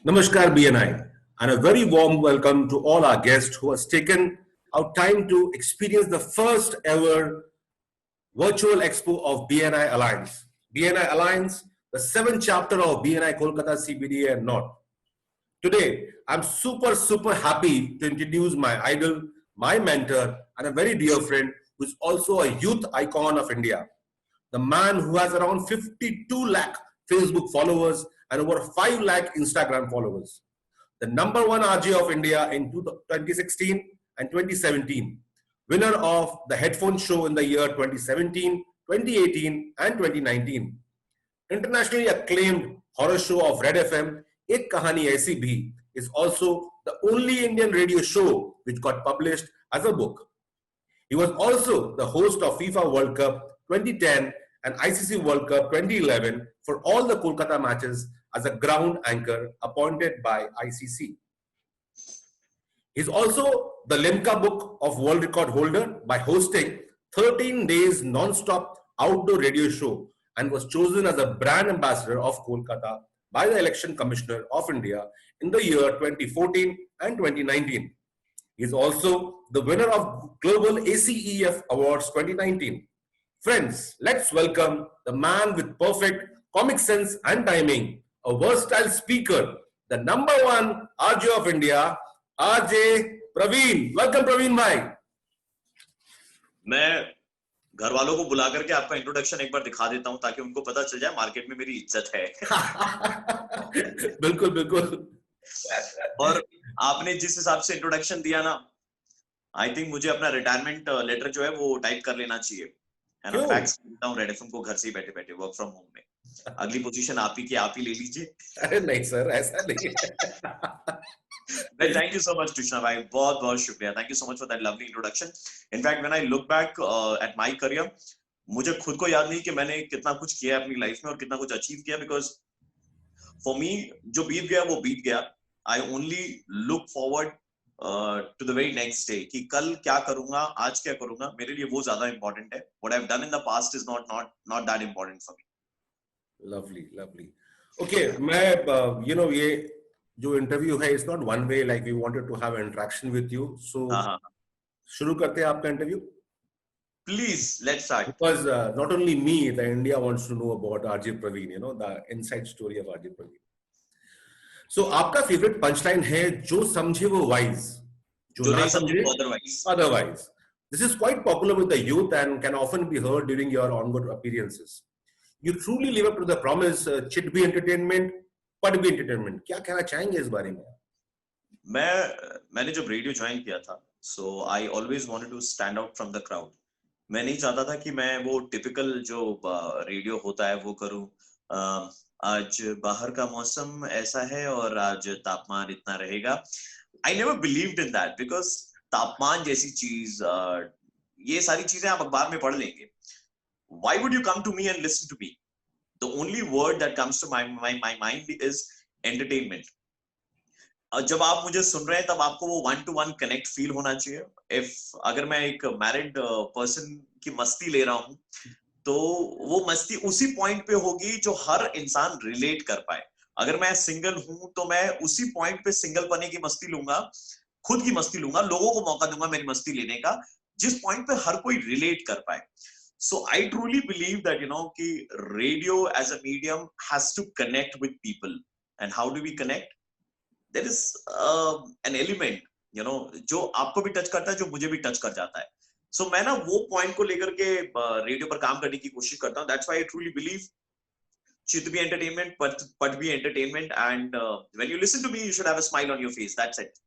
Namaskar BNI, and a very warm welcome to all our guests who has taken out time to experience the first ever virtual expo of BNI Alliance. BNI Alliance, the seventh chapter of BNI Kolkata CBDA and North. Today, I'm super happy to introduce my idol, my mentor, and a very dear friend who is also a youth icon of India. The man who has around 52 lakh Facebook followers and over 5 lakh Instagram followers. The number one RJ of India in 2016 and 2017. Winner of the headphone show in the year 2017, 2018, and 2019. Internationally acclaimed horror show of Red FM, Ek Kahani Aisi Bhi, is also the only Indian radio show which got published as a book. He was also the host of FIFA World Cup 2010 and ICC World Cup 2011 for all the Kolkata matches as a ground anchor appointed by ICC. He's also the Limca Book of World Record holder by hosting 13 days non-stop outdoor radio show and was chosen as a brand ambassador of Kolkata by the Election Commissioner of India in the year 2014 and 2019. He is also the winner of Global ACEF Awards 2019. Friends, let's welcome the man with perfect comic sense and timing, a versatile speaker, the number one RJ of India, RJ Praveen. Welcome Praveen bhai. मैं घर वालों को बुला करके आपका introduction एक बार दिखा देता हूं ताकि उनको पता चल जाए मार्केट में मेरी इज्जत है। बिल्कुल बिल्कुल। और आपने जिस हिसाब से इंट्रोडक्शन दिया ना, आई थिंक मुझे अपना रिटायरमेंट लेटर जो है वो टाइप कर लेना चाहिए। है ना, फैक्स करता हूं रेड एफएम को घर से ही बैठे बैठे वर्क फ्रॉम होम में। अगली पोजीशन आप ही की, आप ही ले लीजिए। अरे नहीं सर, ऐसा नहीं। Thank you so much, Krishna bhai. बहुत बहुत शुक्रिया. Thank you so much for that lovely introduction. In fact, when I look back at my career, मुझे खुद को याद नहीं कि मैंने कितना कुछ किया अपनी लाइफ में और कितना कुछ अचीव किया, because for me जो बीत गया वो बीत गया. I only look forward to the very next day कि कल क्या करूँगा, आज क्या करूँगा, मेरे लिए वो ज़्यादा important है. What I've done in the past is not that important for me. Lovely. Okay, मैं ये जो इंटरव्यू है, it's not one way, like we wanted to have an interaction with you. So शुरू करते हैं आपका interview. Please, let's start. Because not only me, the India wants to know about RJ Praveen, the inside story of RJ Praveen. So आपका favorite punchline है, जो समझे वो wise, जो नहीं समझे otherwise. This is quite popular with the youth and can often be heard during your ongoing appearances. You truly live up to the promise, chit bhi entertainment, पट भी एंटरटेनमेंट. क्या कहना चाहेंगे इस बारे में? मैंने जब रेडियो ज्वाइन किया था, so I always wanted to stand out from the crowd. मैं नहीं चाहता था कि मैं वो टिपिकल जो रेडियो होता है वो करूं. आज बाहर का मौसम ऐसा है और आज तापमान इतना रहेगा. I never believed in that because तापमान जैसी चीज, ये सारी चीजें आप अखबार में पढ़ लेंगे. Why would you come to me and listen to me? The only word that comes to my mind is entertainment. जब आप मुझे सुन रहे हैं तब आपको वो 1-to-1 कनेक्ट फील होना चाहिए. अगर मैं एक मैरिड पर्सन की मस्ती ले रहा हूं तो वो मस्ती उसी पॉइंट पे होगी जो हर इंसान रिलेट कर पाए. अगर मैं सिंगल हूं तो मैं उसी पॉइंट पे सिंगल पने की मस्ती लूंगा, खुद की मस्ती लूंगा, लोगों को मौका दूंगा मेरी मस्ती लेने का, जिस पॉइंट पे हर कोई रिलेट कर पाए. So I truly believe that कि radio as a medium has to connect with people. And how do we connect? There is an element जो आपको भी टच करता है, जो मुझे भी टच कर जाता है. So मैं ना वो पॉइंट को लेकर के रेडियो पर काम करने की कोशिश करता हूँ. That's why I truly believe चित भी entertainment, पट भी entertainment, and when you listen to me, you should have a smile on your face. That's it.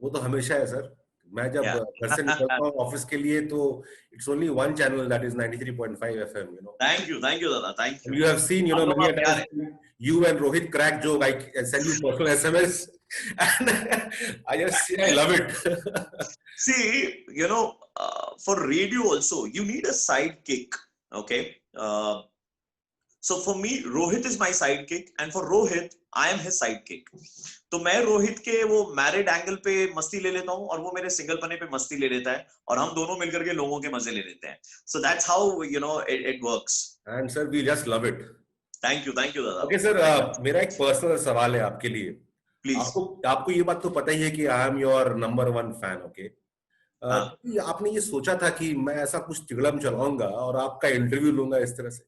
वो तो हमेशा है सर. मैं जब घर से निकलता हूँ ऑफिस के लिए तो it's only one channel, that is 93.5 FM. Thank you Dada, thank you. You have seen many a times you and Rohit crack joke. I send you personal SMS and I love it. See, for radio also you need a sidekick. Okay, so for me Rohit is my sidekick and for Rohit I am his sidekick. तो मैं रोहित के वो married angle पे मस्ती ले लेता हूँ और वो मेरे सिंगल पने पे मस्ती ले लेता है और हम दोनों मिलकर के लोगों के मजे ले लेते हैं. So that's how it works. And sir, we just love it. Thank you दादा. Okay sir, मेरा एक पर्सनल सवाल है आपके लिए. प्लीज। आपको ये बात तो पता ही है कि I am your number one fan, okay. हाँ, आपने ये सोचा था कि मैं ऐसा कुछ तिगड़म चलाऊंगा और आपका इंटरव्यू लूंगा इस तरह से?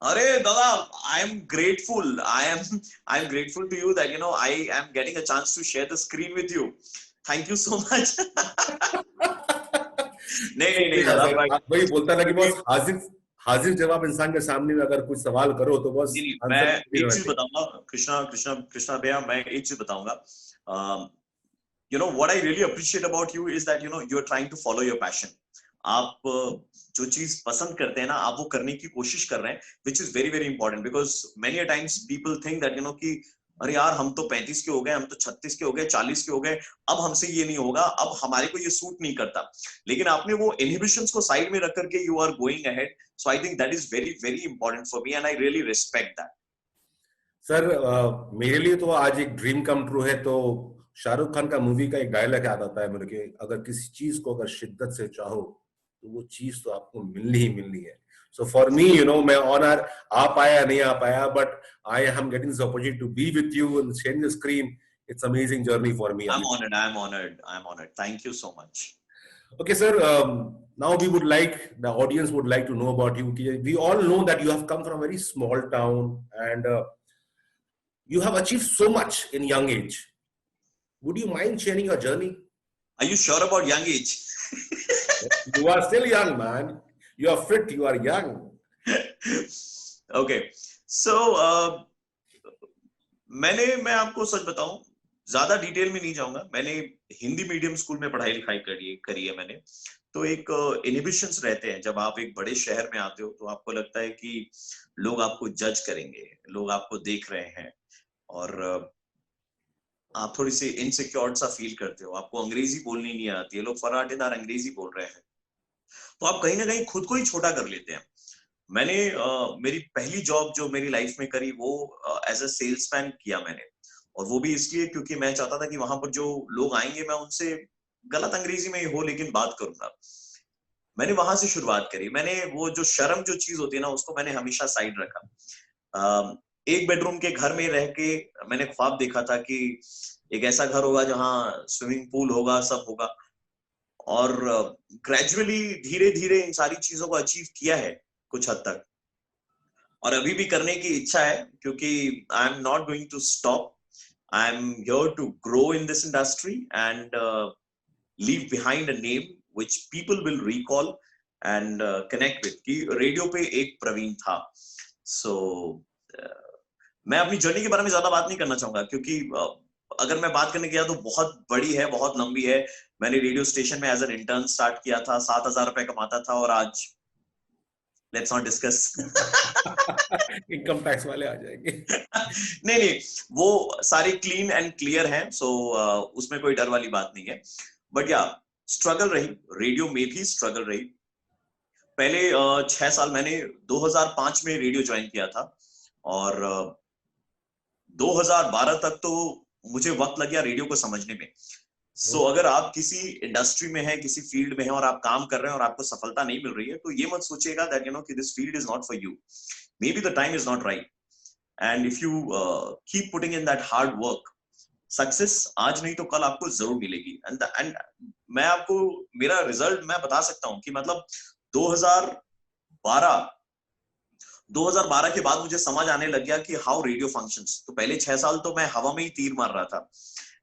अरे दादा, I am grateful to you that I am getting a chance to share the screen with you. Thank you so much. नहीं नहीं नहीं शुक्रिया दादा, सर। बट आप वही बोलता था कि क्योंकि बस हाजिर हाजिर जवाब इंसान के सामने में अगर कुछ सवाल करो तो बस नहीं नहीं, आंसर मैं ready एक होना चीज चाहिए। बताऊंगा कृष्णा कृष्णा कृष्णा भैया, मैं एक चीज बताऊंगा। what I really appreciate about you is that you're trying to follow your passion. आप जो चीज पसंद करते हैं ना, आप वो करने की कोशिश कर रहे हैं, which is very very important because many a times people think that कि अरे यार हम तो 35 के हो गए, हम तो 36 के हो गए, 40 के हो गए, अब हमसे ये नहीं होगा, अब हमारे को ये सूट नहीं करता। लेकिन आपने वो इनहिबिशंस को साइड में रख करके you are going ahead, so I think that is very very important for me and I really respect that. Sir मेरे लिए तो आज एक ड्रीम कम ट्रू है। तो शाहरुख खान का मूवी का एक डायलॉग याद आता है मेरे के, अगर किसी चीज को अगर शिद्दत से चाहो तो वो चीज तो आपको मिलनी ही मिलनी है। सो फॉर मी मैं ऑनर, आ पाया नहीं आ पाया, but I am getting this opportunity to be with you and sharing the screen. It's amazing journey for me. I'm honored. Thank you so much. Okay, sir. Now the audience would like to know about you. We all know that you have come from a very small town and you have achieved so much in young age. Would you mind sharing your journey? Are you sure about young age? You are still young, man. You are fit. You are young. Okay, so मैं आपको सच बताऊं, ज्यादा detail में नहीं जाऊंगा। मैंने Hindi medium school में पढ़ाई लिखाई करी है मैंने। तो एक इनहिबिशंस रहते हैं जब आप एक बड़े शहर में आते हो, तो आपको लगता है कि लोग आपको जज करेंगे, लोग आपको देख रहे हैं, और आप थोड़ी सी इनसिक्योर सा फील करते हो। आपको अंग्रेजी बोलनी नहीं आती है, लोग फराटेदार अंग्रेजी बोल रहे हैं, तो आप कहीं ना कहीं खुद को ही छोटा कर लेते हैं। मैंने मेरी पहली जॉब जो मेरी लाइफ में करी वो एज अ सेल्समैन किया मैंने, और वो भी इसलिए क्योंकि मैं चाहता था कि वहां पर जो लोग आएंगे मैं उनसे गलत अंग्रेजी में ही हो लेकिन बात करूंगा। मैंने वहां से शुरुआत करी। मैंने वो जो शर्म जो चीज होती है ना, उसको मैंने हमेशा साइड रखा। एक बेडरूम के घर में रह के मैंने ख्वाब देखा था कि एक ऐसा घर होगा जहाँ स्विमिंग पूल होगा, सब होगा, और ग्रेजुअली धीरे धीरे इन सारी चीजों को अचीव किया है कुछ हद तक, और अभी भी करने की इच्छा है, क्योंकि I am not going to stop. I am here to grow in this industry and leave behind a name which people will recall and connect with, कि रेडियो पे एक प्रवीण था। सो मैं अपनी जर्नी के बारे में ज्यादा बात नहीं करना चाहूंगा, क्योंकि अगर मैं बात करने गया तो बहुत बड़ी है, बहुत लंबी है। मैंने रेडियो स्टेशन में एज एन इंटर्न स्टार्ट किया था, 7,000 रुपए कमाता था, और आज let's not discuss. Income tax वाले आ जाएंगे। नहीं नहीं, वो सारी क्लीन एंड क्लियर हैं, सो उसमें कोई डर वाली बात नहीं है। बट या, स्ट्रगल रही, रेडियो में भी स्ट्रगल रही। पहले 6 साल मैंने 2005 में रेडियो ज्वाइन किया था, और 2012 तक तो मुझे वक्त लग गया रेडियो को समझने में। सो अगर आप किसी इंडस्ट्री में हैं, किसी फील्ड में हैं और आप काम कर रहे हैं और आपको सफलता नहीं मिल रही है, तो ये मत सोचिएगा दैट कि this field is not for you, may be the time is not right, and if you keep putting in that hard work, success आज नहीं तो कल आपको जरूर मिलेगी। एंड मैं आपको मेरा रिजल्ट मैं बता सकता हूँ कि मतलब 2012 के बाद मुझे समझ आने लग गया कि हाउ रेडियो फंक्शंस। तो पहले 6 साल तो मैं हवा में ही तीर मार रहा था,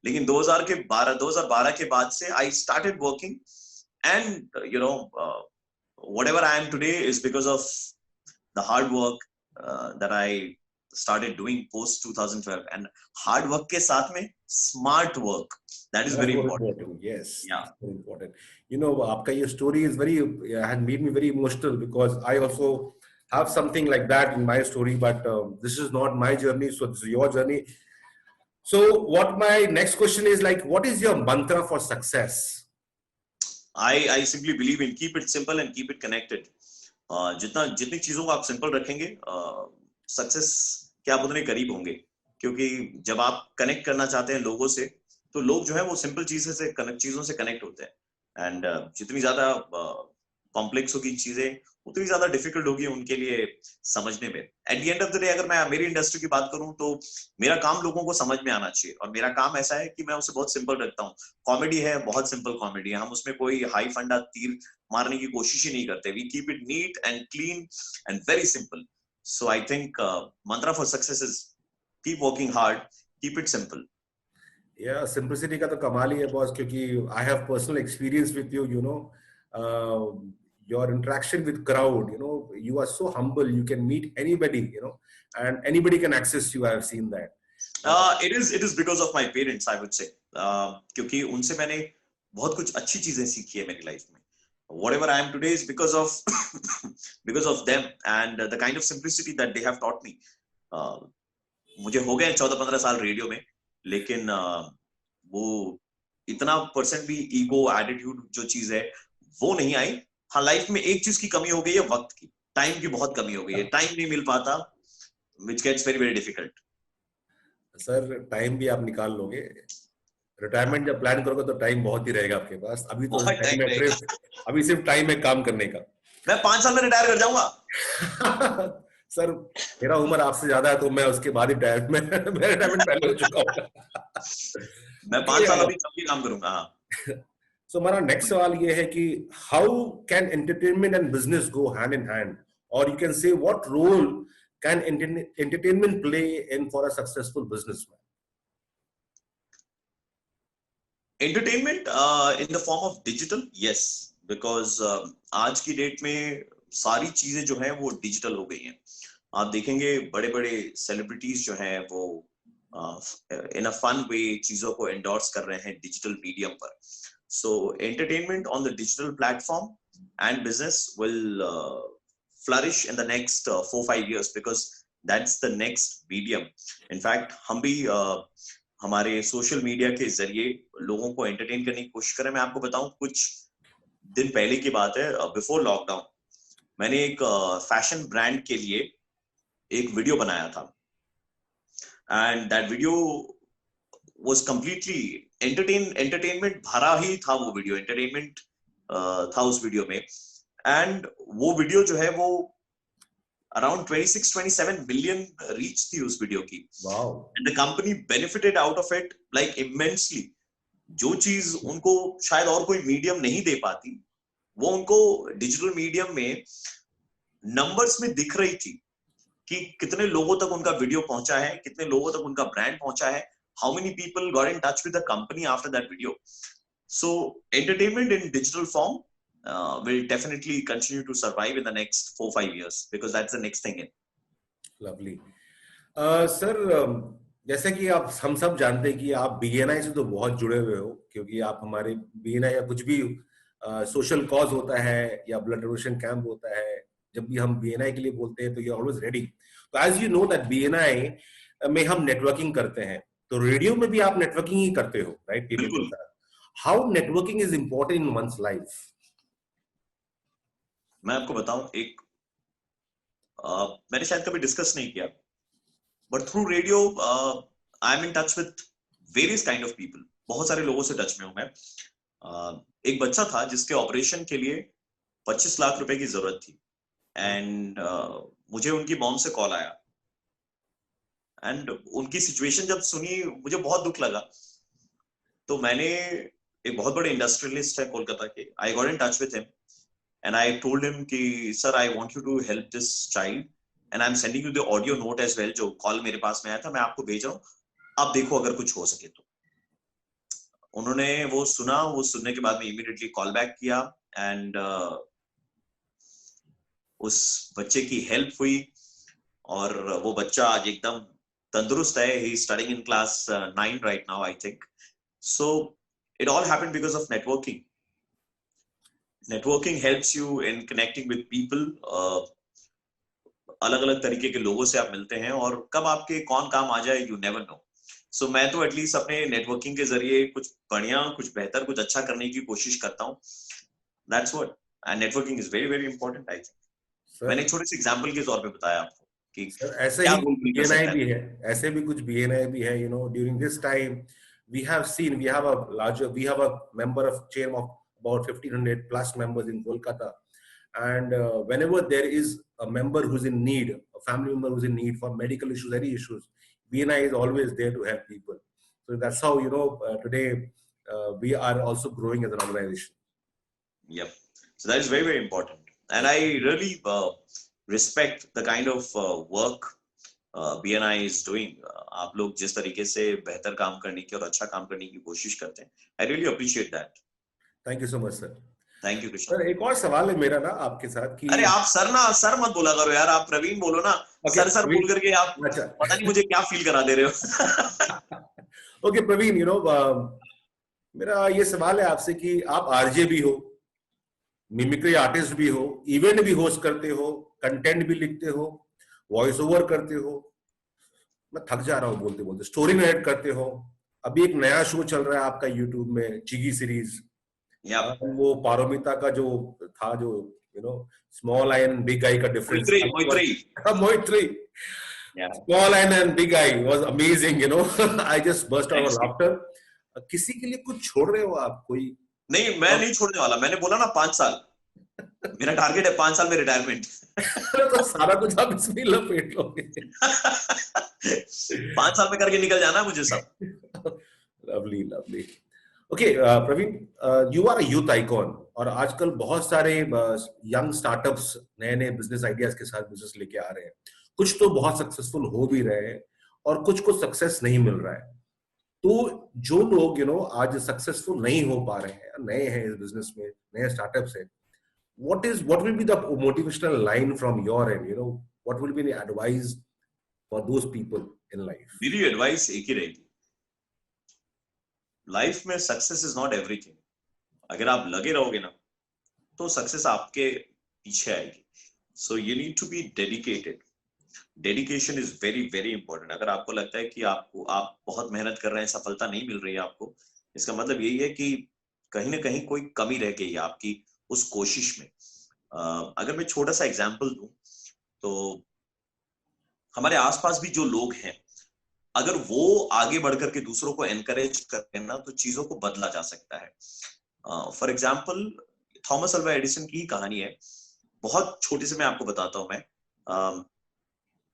लेकिन 2012 के बाद से I started working, and whatever I am today is because of the hard work that I started doing post 2012, and hard work के साथ में smart work, that is That's very very important. important. Yes, Yeah. that's very important. आपका ये story is had made me very emotional because I also have something like that in my story, but this is not my journey, so this is your journey. So, what my next question is like, what is your mantra for success? I simply believe in keep it simple and keep it connected. जितनी चीजों को आप simple रखेंगे, success के आप उतने करीब होंगे, क्योंकि जब आप कनेक्ट करना चाहते हैं लोगों से, तो लोग जो है वो सिंपल चीजों से कनेक्ट होते हैं, एंड जितनी ज्यादा कॉम्प्लेक्स होगी चीजें, उतनी ज्यादा डिफिकल्ट होगी उनके लिए समझने में। At the end of the day अगर मैं मेरी इंडस्ट्री की बात करूं तो मेरा काम लोगों को समझ में आना चाहिए, और मेरा काम ऐसा है कि मैं उसे बहुत सिंपल रखता हूँ। कॉमेडी है, बहुत सिंपल कॉमेडी है, हम उसमें कोई हाई फंडा तीर मारने की कोशिश ही नहीं करते। We keep it neat and clean and very simple. So I think mantra for success is keep working hard, keep it simple. या सिंपलिसिटी का तो कमाल ही है बॉस, क्योंकि I have personal experience with you, you know, your interaction with crowd, you know, you are so humble, you can meet anybody, you know, and anybody can access you. I have seen that. It is because of my parents, I would say. क्योंकि उनसे मैंने बहुत कुछ अच्छी चीजें सीखी है मेरी लाइफ में। Whatever I am today is because of because of them and the kind of simplicity that they have taught me. मुझे हो गए 14-15 साल रेडियो में, लेकिन वो इतना परसेंट भी ईगो एटीट्यूड जो चीज है वो नहीं आई। हाँ, लाइफ में एक चीज की कमी हो गई है, वक्त की, टाइम की बहुत कमी हो गई है, टाइम नहीं मिल पाता, which gets very very difficult. Sir time भी आप निकाल लोगे, रिटायरमेंट जब प्लान करोगे तो टाइम बहुत ही रहेगा आपके पास। अभी तो बहुत टाइम टाइम है रहेगा। सिर्फ, अभी सिर्फ टाइम है काम करने का। मैं 5 साल में रिटायर कर जाऊंगा। सर मेरा उम्र आपसे ज्यादा है, तो मैं उसके बाद ही मैं रिटायरमेंट पहले हो चुका हूँ। मैं 5 साल अभी तब भी काम करूंगा। हाँ, सो हमारा नेक्स्ट सवाल ये है कि how can entertainment and business go hand in hand, और you can say what role can entertainment play in for a successful businessman? Entertainment in the form of digital, yes, because आज की date में सारी चीजें जो हैं वो digital हो गई हैं। आप देखेंगे बड़े बड़े सेलिब्रिटीज जो हैं वो इन अ फन वे चीजों को एंडोर्स कर रहे हैं डिजिटल मीडियम पर। So entertainment on the digital platform and business will flourish in the next 4-5 years, because that's the next medium. In fact, हम भी हमारे सोशल मीडिया के जरिए लोगों को एंटरटेन करने की कोशिश करें। मैं आपको बताऊं, कुछ दिन पहले की बात है, बिफोर लॉकडाउन मैंने एक फैशन ब्रांड के लिए एक वीडियो बनाया था, and that video was completely entertainment भरा ही था। वो वीडियो एंटरटेनमेंट था उस वीडियो में, एंड वो वीडियो जो है वो अराउंड 26-27 मिलियन रीच थी उस वीडियो की। Wow. And the company benefited out of it like immensely. जो चीज उनको शायद और कोई मीडियम नहीं दे पाती, वो उनको डिजिटल मीडियम में नंबर्स में दिख रही थी कि कितने लोगों तक उनका वीडियो पहुंचा है, कितने लोगों तक उनका ब्रांड पहुंचा है, how many people got in touch with the company after that video. So entertainment in digital form will definitely continue to survive in the next 4-5 years, because that's the next thing in. Lovely. Sir जैसे कि आप हम सब जानते हैं कि आप BNI से तो बहुत जुड़े हुए हो, क्योंकि आप हमारे बीएनआई या कुछ भी सोशल कॉज होता है या ब्लड डोनेशन कैंप होता है, जब भी हम बीएनआई के लिए बोलते हैं तो यू ऑलवेज रेडी। तो as you know that BNI में हम नेटवर्किंग करते हैं, तो रेडियो में भी आप नेटवर्किंग ही करते हो, राइट? पीपल के साथ। How networking is important in one's life? मैं आपको बताऊं, एक मैंने शायद कभी डिस्कस नहीं किया, but through radio I am in touch with various kind of people. बहुत सारे लोगों से टच में हूं मैं। एक बच्चा था जिसके ऑपरेशन के लिए 25 लाख रुपए की जरूरत थी, एंड मुझे उनकी मॉम से कॉल आया, एंड उनकी सिचुएशन जब सुनी मुझे बहुत दुख लगा। तो मैंने, एक बहुत बड़े इंडस्ट्रियलिस्ट है कोलकाता के, I got in touch with him and I told him कि sir I want you to help this child and I am sending you the audio note as well. जो कॉल मेरे पास में आया था मैं आपको भेज रहा हूँ, आप देखो अगर कुछ हो सके तो। उन्होंने वो सुना, वो सुनने के बाद में इमीडिएटली कॉल बैक किया, एंड उस बच्चे की हेल्प हुई, और वो बच्चा आज एकदम तंदुरुस्त है। He is studying in class 9 right now I think. So it all happened because of networking. Networking helps you in connecting with people. अलग अलग तरीके के लोगों से आप मिलते हैं, और कब आपके कौन काम आ जाए you never know. So मैं तो एटलीस्ट अपने नेटवर्किंग के जरिए कुछ बढ़िया, कुछ बेहतर, कुछ अच्छा करने की कोशिश करता हूँ। That's what. And networking is very very important I think. मैंने एक छोटे से एग्जांपल के तौर पे बताया आपको कि ऐसे ही बीएनआई भी है, ऐसे भी कुछ बीएनआई भी है, you know, during this time we have seen, we have a member of chain of about 1500 plus members in Kolkata, And whenever there is a member who's in need, a family member who's in need for medical issues, any issues, BNI is always there to help people. So that's how, today we are also growing as an organization. Yep. So that is very, very important. And I really respect the kind of work BNI is doing. आप लोग जिस तरीके से बेहतर काम करने की और अच्छा काम करने की कोशिश करते हैं, I really appreciate that. Thank you so much, sir. Thank you, Krishna. Sir एक और सवाल है मेरा ना आपके साथ कि अरे आप सर मत बोला करो यार, आप प्रवीण बोलो ना. Okay, सर बोल करके आप अच्छा. पता नहीं मुझे क्या फील करा दे रहे हो. Okay, प्रवीण, मेरा ये सवाल है आपसे कि आप आरजे भी हो, मिमिक्री आर्टिस्ट भी हो, इवेंट भी होस्ट करते हो, कंटेंट भी लिखते हो, वॉइस ओवर करते हो. मैं थक जा रहा हूँ बोलते बोलते. स्टोरी नरेट करते हो. अभी एक नया शो चल रहा है आपका यूट्यूब में, चिगी सीरीज. वो पारोमिता का जो था, जो small I and big I का difference. मोइत्री. Small and big eye was amazing, I just burst out of laughter. किसी के लिए कुछ छोड़ रहे हो आप कोई? नहीं, मैं नहीं छोड़ने वाला. मैंने बोला ना 5 साल. मेरा टारगेट है 5 साल में रिटायरमेंट. तो सारा कुछ आप इसमें लपेट लोगे. 5 साल में करके निकल जाना है मुझे सब. Lovely. Okay, Praveen, you are a youth icon और आजकल बहुत सारे यंग स्टार्टअप्स नए बिजनेस आइडियाज के साथ बिजनेस लेके आ रहे हैं. कुछ तो बहुत सक्सेसफुल हो भी रहे हैं और कुछ को सक्सेस नहीं मिल रहा है. तो जो लोग आज सक्सेसफुल नहीं हो पा रहे हैं, नए हैं इस बिजनेस में, नए स्टार्टअप्स हैं, what will be the motivational line from your end? What will be the advice for those people in life? मेरी एडवाइस एक ही रहेगी. लाइफ में सक्सेस इज नॉट एवरीथिंग. अगर आप लगे रहोगे ना तो सक्सेस आपके पीछे आएगी. So you need to be dedicated. Dedication is very very important. अगर आपको लगता है कि आप बहुत मेहनत कर रहे हैं, सफलता नहीं मिल रही है आपको, इसका मतलब यही है कि कहीं ना कहीं कोई कमी रह गई है आपकी उस कोशिश में. अगर मैं छोटा सा एग्जांपल दूं तो हमारे आसपास भी जो लोग हैं, अगर वो आगे बढ़ करके दूसरों को एनकरेज करें ना तो चीजों को बदला जा सकता है. For example Thomas Alva Edison की ही कहानी है. बहुत छोटे से मैं आपको बताता हूं. मैं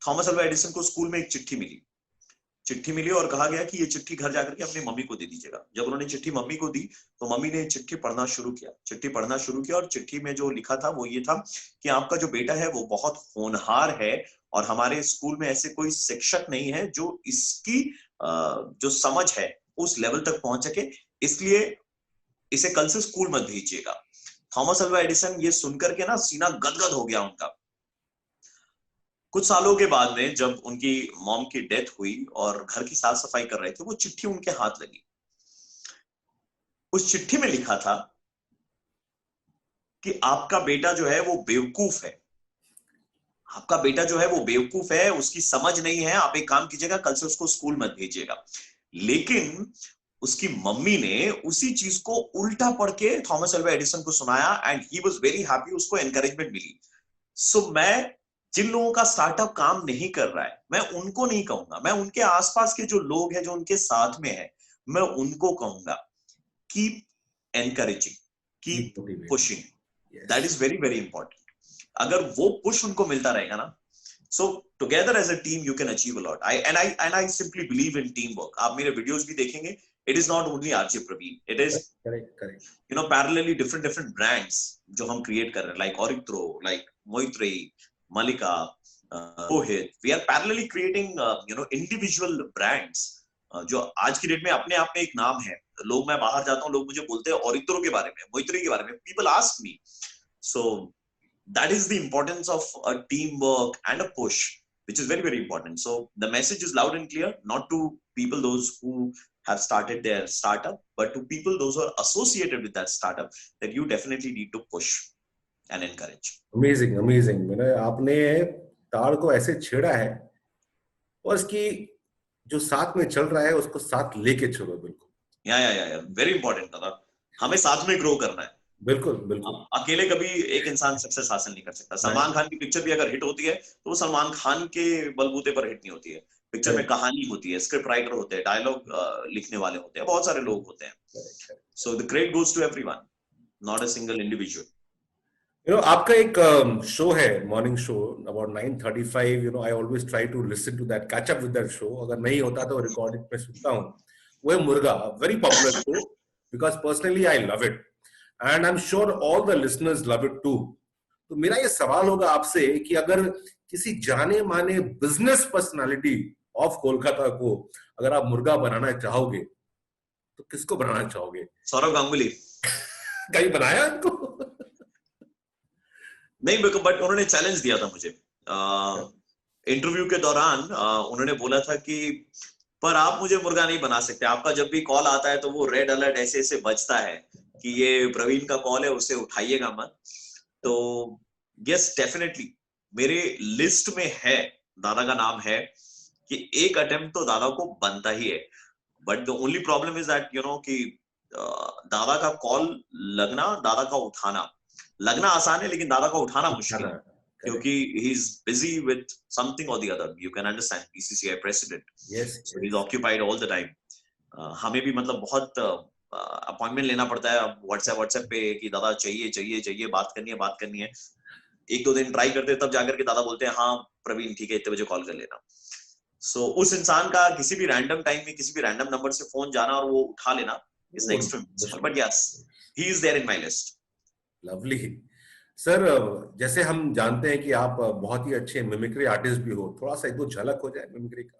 थॉमस अल्वा एडिसन को स्कूल में एक चिट्ठी मिली और कहा गया कि ये चिट्ठी घर जाकर के अपनी मम्मी को दे दीजिएगा. जब उन्होंने चिट्ठी मम्मी को दी तो मम्मी ने चिट्ठी पढ़ना शुरू किया और चिट्ठी में जो लिखा था वो ये था कि आपका जो बेटा है वो बहुत होनहार है और हमारे स्कूल में ऐसे कोई शिक्षक नहीं है जो इसकी जो समझ है उस लेवल तक पहुंच सके, इसलिए इसे कल से स्कूल मत भेजिएगा. थॉमस अल्वा एडिसन ये सुनकर के ना सीना गदगद हो गया उनका. कुछ सालों के बाद में जब उनकी मॉम की डेथ हुई और घर की साफ सफाई कर रहे थे, वो चिट्ठी उनके हाथ लगी. उस चिट्ठी में लिखा था कि आपका बेटा जो है वो बेवकूफ है, उसकी समझ नहीं है, आप एक काम कीजिएगा, कल से उसको स्कूल मत भेजिएगा. लेकिन उसकी मम्मी ने उसी चीज को उल्टा पढ़ के थॉमस अल्वा एडिसन को सुनाया and he was very happy. उसको एनकरेजमेंट मिली. सो मैं जिन लोगों का स्टार्टअप काम नहीं कर रहा है, मैं उनको नहीं कहूंगा, मैं उनके आसपास के जो लोग हैं जो उनके साथ में है, मैं उनको कहूंगा keep encouraging, keep pushing. That is very very important. अगर वो पुश उनको मिलता रहेगा ना, so together as a team you can achieve a lot. I simply believe in team work. आप मेरे वीडियोस भी देखेंगे, it is not only RJ Praveen, it is parallelly different brands जो हम क्रिएट कर रहे हैं, like Oritro, like Moitri, Malika, Rohit. We are parallelly creating, individual brands. जो आज की डेट में अपने आप में एक नाम है. लोग, मैं बाहर जाता हूँ, लोग मुझे बोलते हैं ऑरित्रो के बारे में, मोइत्री के बारे में. People ask me. So that is the importance of a teamwork and a push, which is very very important. So the message is loud and clear, not to people those who have started their startup, but to people those who are associated with that startup, that you definitely need to push and encourage. Amazing. आपने तार को ऐसे छेड़ा है और इसकी जो साथ में चल रहा है उसको साथ लेके चलो. बिल्कुल. या वेरी इंपॉर्टेंट दादा. हमें साथ में ग्रो करना है. बिल्कुल. अकेले कभी एक इंसान सक्सेस हासिल नहीं कर सकता. सलमान खान की पिक्चर भी अगर हिट होती है तो वो सलमान खान के बलबूते पर हिट नहीं होती है. पिक्चर में कहानी होती है, स्क्रिप्ट राइटर होते हैं, डायलॉग लिखने वाले होते हैं, बहुत सारे लोग होते हैं. So the credit goes to everyone, not a single individual. आपका एक शो है, morning show about 9:35. I always try to listen to that, catch up with that show. अगर नहीं होता तो रिकॉर्डिंग पे सुनता हूँ. वो है Murga, very popular show, because personally I love it and I am sure all the listeners love it too. तो मेरा ये सवाल होगा आपसे कि अगर किसी जाने माने बिजनेस पर्सनालिटी ऑफ कोलकाता को अगर आप मुर्गा बनाना चाहोगे तो किसको बनाना चाहोगे? सौरव गांगुली. कहीं बनाया उनको? नहीं, बट उन्होंने चैलेंज दिया था मुझे इंटरव्यू के दौरान. उन्होंने बोला था कि पर आप मुझे मुर्गा नहीं बना सकते, आपका जब भी कॉल आता है तो वो रेड अलर्ट ऐसे ऐसे बजता है कि ये प्रवीण का कॉल है, उसे उठाइएगा मत. तो यस, डेफिनेटली मेरे लिस्ट में है, दादा का नाम है कि एक अटेम्प्ट तो दादा को बनता ही है. But the only problem is that कि दादा का कॉल लगना, दादा का उठाना, लगना आसान है लेकिन दादा का उठाना मुश्किल है, क्योंकि he is busy with something और the other. You can understand, BCCI president, so he is occupied all the time. हमें भी मतलब बहुत अपॉइंटमेंट लेना पड़ता है व्हाट्सएप पे कि दादा चाहिए चाहिए चाहिए, बात करनी है. एक दो दिन ट्राई करते हैं, तब जाकर के दादा बोलते हैं हाँ प्रवीण ठीक है, इतने बजे कॉल कर लेना. सो उस इंसान का किसी भी रैंडम टाइम में किसी भी रैंडम नंबर से फोन जाना और वो उठा लेना is next to impossible. But yes, he is there in my list. Lovely sir. जैसे हम जानते हैं कि आप बहुत ही अच्छे मिमिक्री आर्टिस्ट भी हो, थोड़ा सा एक दो झलक हो जाए मिमिक्री का.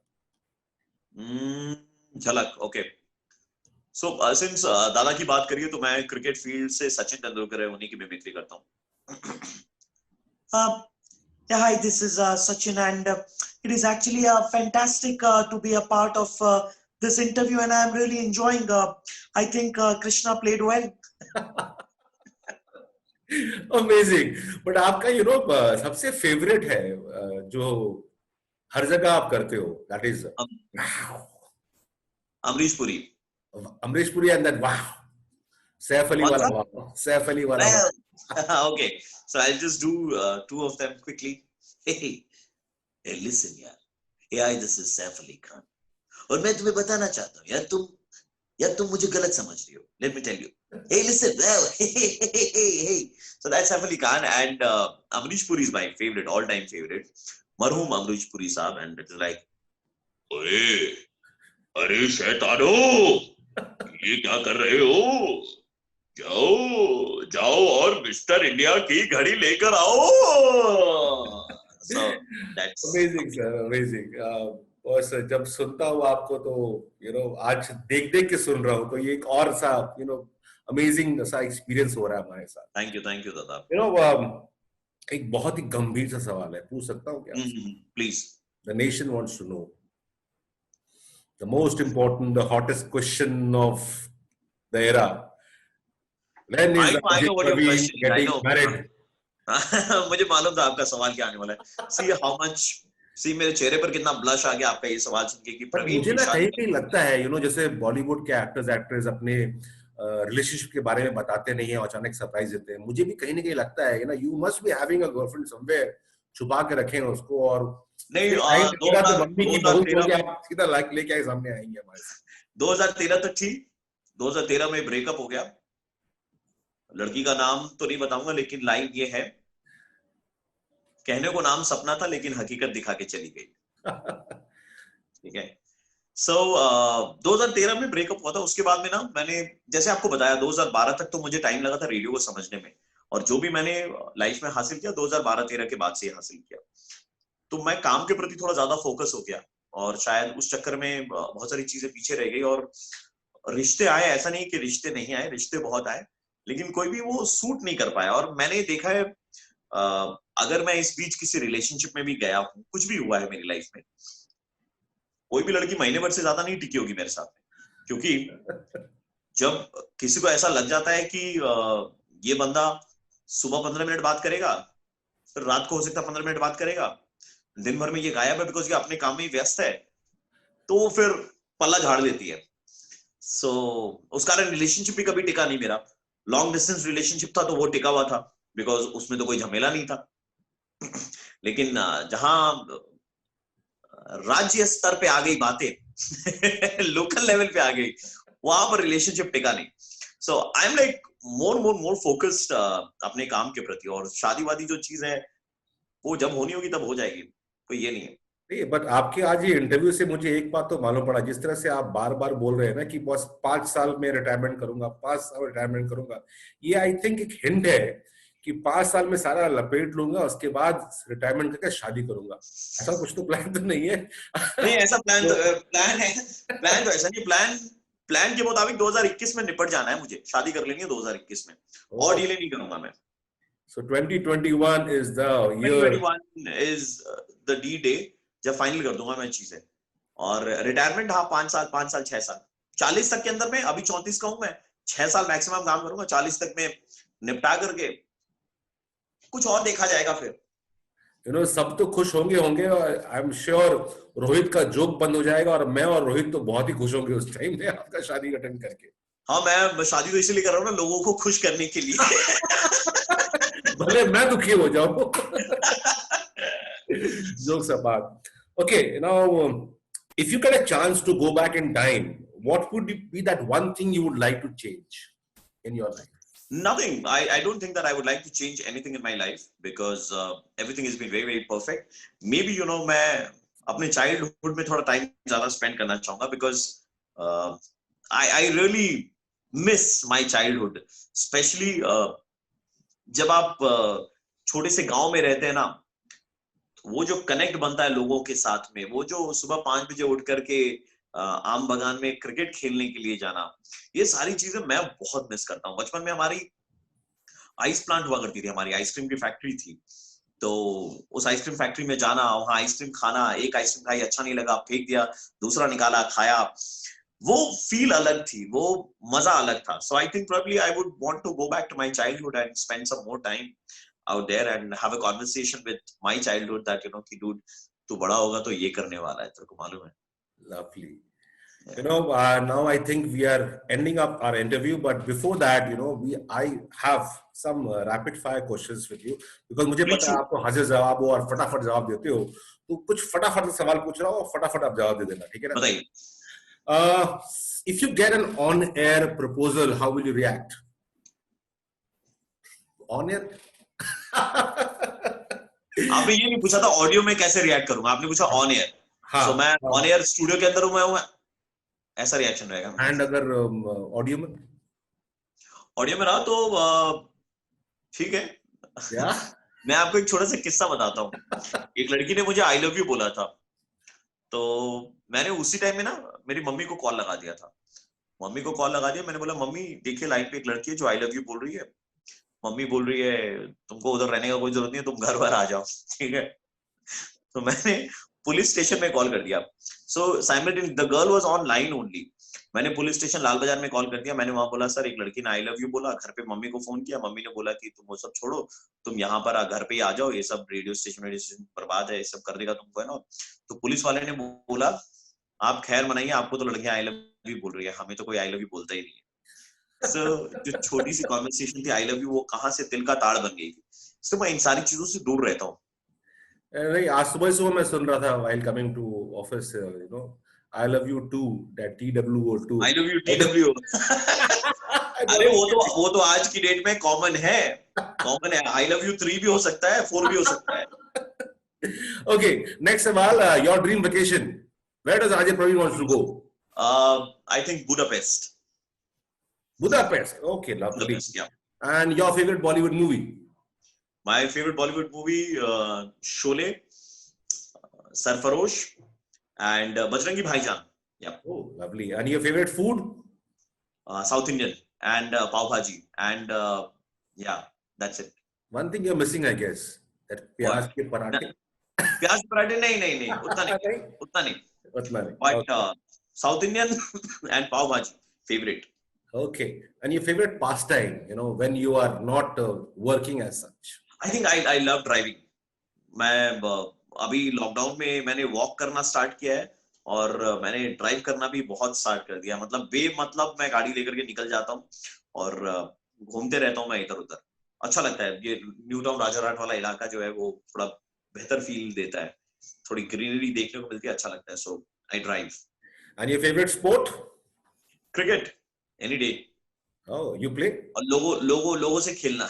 झलक, ओके. सो सिंस दादा की बात करिए तो मैं क्रिकेट फील्ड से सचिन तेंदुलकर है, उन्हीं की मिमिक्री करता हूँ. Yeah, hi, this is Sachin, and it is actually fantastic to be a part of this interview, and I'm really enjoying. I think Krishna played well. Amazing. But आपका सबसे favourite है जो हर जगह आप करते हो, that is Amrish Puri. Amrish Puri and that वाह, सैफ अली वाला वाह, सैफ अली वाला वाह. Okay, so I'll just do two of them quickly. Hey, listen यार. Hey, hi, this is Saif Ali Khan. और मैं तुम्हें बताना चाहता हूँ यार, तुम मुझे गलत समझ रही हो. Let me tell you. Hey, listen. Hey. So that's Saif Ali Khan, and Amrish Puri is my favorite, all-time favorite. मरहूम Amrish Puri साहब, and it's like, ओए, अरे शैतानो, ये क्या कर रहे हो? जाओ और मिस्टर इंडिया की घड़ी लेकर आओ. So that's amazing sir, amazing. और सर जब सुनता हूँ आपको तो आज देख देख के सुन रहा हूँ, तो ये एक और सा अमेजिंग सा एक्सपीरियंस हो रहा है हमारे साथ. थैंक यू दादा. एक बहुत ही गंभीर सा सवाल है, पूछ सकता हूँ क्या? Please. The nation wants to know the most important, the hottest question of the era. When is I know what your Praveen question is. I getting know. married? मुझे मालूम था आपका सवाल क्या आने वाला है. See मेरे चेहरे पर कितना ब्लश आ गया आपका ये सवाल सुन के कि प्रवीण मुझे की ना शादी. कहीं लगता है जैसे बॉलीवुड के एक्टर्स एक्ट्रेस अपने रिलेशनशिप के बारे में बताते नहीं है, अचानक सरप्राइज देते हैं. मुझे भी कहीं ना कहीं लगता है you must be having a girlfriend somewhere, छुपा के रखें उसको, और नहीं, मम्मी की बहू बोल के आप सीधा लेके आए सामने आएंगे हमारे साथ. 2013 तक थी. 2013 में ब्रेकअप हो गया. लड़की का नाम तो नहीं बताऊंगा, लेकिन लाइन ये है, कहने को नाम सपना था लेकिन हकीकत दिखा के चली गई. ठीक है. सो 2013 में ब्रेकअप हुआ था. उसके बाद में ना मैंने जैसे आपको बताया 2012 तक तो मुझे टाइम लगा था रेडियो को समझने में, और जो भी मैंने लाइफ में हासिल किया 2012-13 के बाद से ही हासिल किया. तो मैं काम के प्रति थोड़ा ज्यादा फोकस हो गया, और शायद उस चक्कर में बहुत सारी चीजें पीछे रह गई. और रिश्ते आए, ऐसा नहीं कि रिश्ते नहीं आए, रिश्ते बहुत आए, लेकिन कोई भी वो सूट नहीं कर पाया. और मैंने देखा है अगर मैं इस बीच किसी रिलेशनशिप में भी गया हूँ, कुछ भी हुआ है मेरी लाइफ में, कोई भी लड़की महीने भर से ज्यादा नहीं टिकी होगी मेरे साथ में. क्योंकि जब किसी को ऐसा लग जाता है कि ये बंदा सुबह 15 मिनट बात करेगा, फिर रात को हो सकता है 15 मिनट बात करेगा, दिन भर में ये गायब है बिकॉज ये अपने काम में ही व्यस्त है, तो वो फिर पल्ला झाड़ देती है. सो उस कारण रिलेशनशिप भी कभी टिका नहीं मेरा. लॉन्ग डिस्टेंस रिलेशनशिप था तो वो टिका हुआ था बिकॉज उसमें तो कोई झमेला नहीं था. लेकिन जहां राज्य स्तर पे आ गई बातें, लोकल लेवल पे आ गई, वहां पर रिलेशनशिप टिका नहीं. So I am like more focused अपने काम के प्रति, और शादी वादी जो चीज है वो जब होनी होगी तब हो जाएगी, कोई ये नहीं है। नहीं, बट आपके आज ये इंटरव्यू से मुझे एक बात तो मालूम पड़ा, जिस तरह से आप बार बार बोल रहे हैं ना कि बस 5 साल में रिटायरमेंट करूंगा, 5 साल रिटायरमेंट करूंगा, ये आई थिंक एक हिंट है कि 5 साल में सारा लपेट लूंगा, उसके बाद रिटायरमेंट करके शादी करूंगा। ऐसा कुछ तो प्लान तो नहीं है? नहीं, ऐसा प्लान तो, प्लान है, प्लान तो ऐसा नहीं, प्लान के मुताबिक 2021 में निपट जाना है, मुझे शादी कर लेंगे 2021 में, और डिले नहीं करूंगा मैं। So 2021 is the year. 2021 is the D-day जब फाइनल कर दूंगा मैं चीजें, और रिटायरमेंट हाँ 5 साल 6 साल, 40 तक के अंदर में, अभी 34 का हूं मैं, 6 साल मैक्सिमम काम करूंगा, 40 तक में निपटा करके कुछ और देखा जाएगा फिर। सब तो खुश होंगे आई एम श्योर। रोहित का जोक बंद हो जाएगा और मैं और रोहित तो बहुत ही खुश होंगे उस टाइम में आपका शादी अटेंड करके। हाँ, मैं शादी तो इसलिए कर रहा हूँ ना, लोगों को खुश करने के लिए। भले मैं दुखी हो जाऊं। Jokes apart. Okay, now if you get a chance to go back in time, what would be that one thing you would like to change in your life? Nothing. I don't think that I would like to change anything in my life because everything has been very, very perfect. Maybe, मैं अपने childhood में थोड़ा time ज़्यादा spend करना चाहूँगा because I really miss my childhood. Especially जब आप छोटे से गांव में रहते हैं ना, वो जो कनेक्ट बनता है लोगों के साथ में, वो जो सुबह 5 बजे उठ करके आम बगान में क्रिकेट खेलने के लिए जाना, ये सारी चीजें मैं बहुत मिस करता हूँ। बचपन में हमारी आइस प्लांट हुआ करती थी, हमारी आइसक्रीम की फैक्ट्री थी, तो उस आइसक्रीम फैक्ट्री में जाना, वहां आइसक्रीम खाना, एक आइसक्रीम खाई, अच्छा नहीं लगा, फेंक दिया, दूसरा निकाला, खाया, वो फील अलग थी, वो मजा अलग था। So I think probably I would want to go back to my childhood and spend some more time out there and have a conversation with my childhood that कि dude तू बड़ा होगा तो ये करने वाला है, तेरे को मालूम है। Lovely. Now I think we are ending up our interview, but before that, I have some rapid fire questions with you because मुझे पता है आपको हाजिर जवाब हो और फटाफट जवाब देते हो, तो कुछ फटाफट सवाल पूछ रहा हूँ और फटाफट आप जवाब दे देना, ठीक है ना? बताइए। If you get an on-air proposal, how will you react? On-air? आपने ये नहीं पूछा था ऑडियो में कैसे रिएक्ट करूंगा, आपने पूछा ऑन एयर। हाँ, मैं ऑन एयर स्टूडियो के अंदर हूँ, ऐसा रिएक्शन रहेगा। एंड अगर ऑडियो में रहा तो ठीक है। मैं आपको एक छोटा सा किस्सा बताता हूँ। एक लड़की ने मुझे आई लव यू बोला था, तो मैंने उसी टाइम में ना मेरी मम्मी को कॉल लगा दिया था। मैंने बोला मम्मी देखिए लाइन पे एक लड़की है जो आई लव यू बोल रही है, मम्मी बोल रही है तुमको उधर रहने का कोई जरूरत नहीं है, तुम घर पर आ जाओ, ठीक है। तो मैंने पुलिस स्टेशन में कॉल कर दिया। So simultaneously the girl was on line only. मैंने पुलिस स्टेशन लाल बाजार में कॉल कर दिया। मैंने वहां बोला सर एक लड़की ने आई लव यू बोला, घर पे मम्मी को फोन किया, मम्मी ने बोला कि तुम वो सब छोड़ो, तुम यहाँ पर घर पे ही आ जाओ, ये सब रेडियो स्टेशन बर्बाद है, ये सब कर देगा तुमको, है ना। तो पुलिस वाले ने बोला आप खैर मनाइए, आपको तो लड़कियां आई लव यू बोल रही है, हमें तो कोई आई लव यू बोलता ही नहीं है। जो छोटी सी कॉन्वर्सेशन थी आई लव यू, वो कहाँ से दिल का ताड़ बन गई थी। तो मैं इन सारी चीजों से दूर रहता हूँ। नहीं, आज सुबह मैं सुन रहा था while coming to office, I love you too, that TWO2. I love you TWO. अरे वो तो आज की डेट में कॉमन है। I love you 3 भी हो सकता है, 4 भी हो सकता है। Okay, next सवाल, your dream vacation. Where does Ajay Praveen wants to go? I think Budapest. Budapest. Okay, lovely. Budapest, yeah. And your favorite Bollywood movie? My favorite Bollywood movie, Sholay, Sarfarosh, and Bajrangi Bhaijaan. Yeah. Oh, lovely. And your favorite food? South Indian and pav bhaji, and yeah, that's it. One thing you're missing, I guess, that प्याज के पराठे. प्याज के पराठे नहीं, उतना नहीं. But South Indian and pav bhaji, favorite. Okay. And your favorite pastime, when you are not working as such? I think I love driving. मैं अभी लॉकडाउन में मैंने वॉक करना स्टार्ट किया है और मैंने ड्राइव करना भी बहुत स्टार्ट कर दिया। मतलब मैं गाड़ी लेकर के निकल जाता हूँ और घूमते रहता हूँ मैं इधर उधर। अच्छा लगता है। ये न्यू टाउन राजारहाट वाला इलाका जो है वो थोड़ा बेहतर फील देता है, थोड़ी ग्रीनरी देखने को मिलती है, अच्छा लगता है। So I drive. And your favorite sport? Cricket, any day. Oh, you play? और लोगों से खेलना.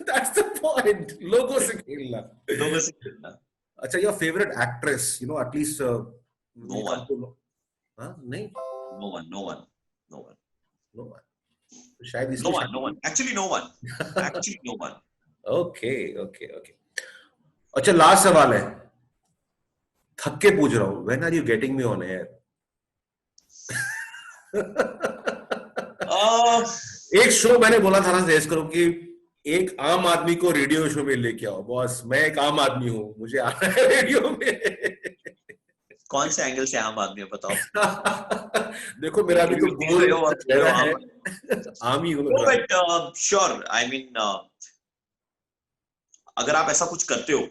That's the point. लोगों से खेलना. लोगों से खेलना. अच्छा, your favorite actress, at least No one. हाँ, नहीं, No one. no one. शायद No इसलिए one. No one. Actually, no one. Actually, no one. Okay. अच्छा, लास्ट सवाल है, थक के पूछ रहा हूँ, when are you getting me on air? एक शो मैंने बोला था ना सजेस्ट करो कि एक आम आदमी को रेडियो शो में लेके आओ. बॉस, मैं एक आम आदमी हूँ, मुझे आना है रेडियो में. कौन से एंगल से आम आदमी है बताओ. देखो, मेरा अभी तो गोल चेहरा है, आम ही हूँ. No, but sure. I mean, अगर आप ऐसा कुछ करते हो,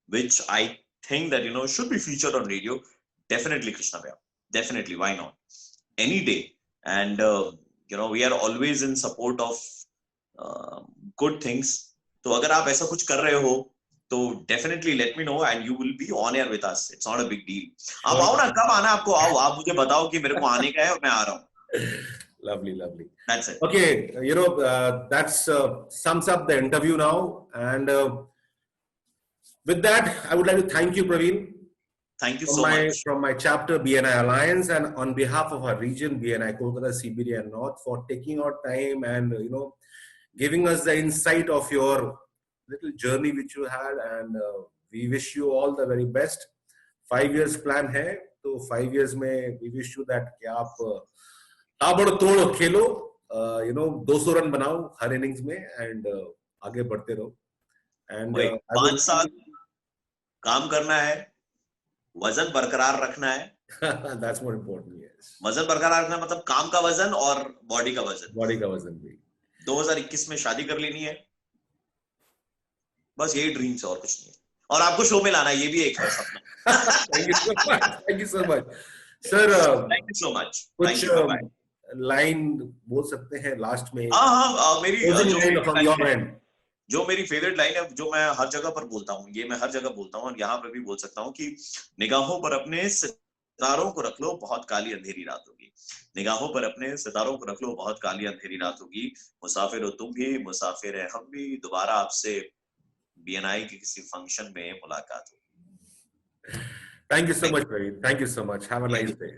which I think that should be featured on radio, definitely Krishna Bhaiya, definitely, why not, any day. And we are always in support of good things. तो अगर आप ऐसा कुछ कर रहे हो तो definitely let me know and you will be on air with us. It's not a big deal. आप आओ ना, कब आना आपको, आओ, आप मुझे बताओ कि मेरे को आने का है और मैं आ रहा हूँ. Lovely. That's it. Okay, that's sums up the interview now. And with that, I would like to thank you, Praveen. Thank you so much. From my chapter, BNI Alliance, and on behalf of our region, BNI Kolkata, CBD and North, for taking our time and, giving us the insight of your little journey which you had. And we wish you all the very best. 5 years plan hai, so 5 years mein we wish you that कि आप ताबड़तोड़ खेलो, 200 run बनाओ हर innings में, and आगे बढ़ते रहो. And 5 साल काम करना है, वजन बरकरार रखना है. That's more important. Yes. वजन बरकरार रखना मतलब काम का वजन और बॉडी का वजन भी. 2021 में शादी कर लेनी है, बस यही ड्रीम्स है और कुछ नहीं है. और आपको शो में लाना, ये भी एक है सपना. Thank you so much, sir. Thank you so much. कुछ लाइन बोल सकते हैं लास्ट में? हाँ, मेरी जो मेरी फेवरेट लाइन है, जो मैं हर जगह पर बोलता हूँ, ये मैं हर जगह बोलता हूँ और यहाँ पर भी बोल सकता हूँ कि निगाहों पर अपने सितारों को रख लो, बहुत काली अंधेरी रात होगी. निगाहों पर अपने सितारों को रख लो, बहुत काली अंधेरी रात होगी. मुसाफिर हो तुम भी, मुसाफिर है हम भी, दोबारा आपसे BNI के किसी फंक्शन में मुलाकात होगी. Thank you so much, Praveen. Thank you so much. Have a nice day.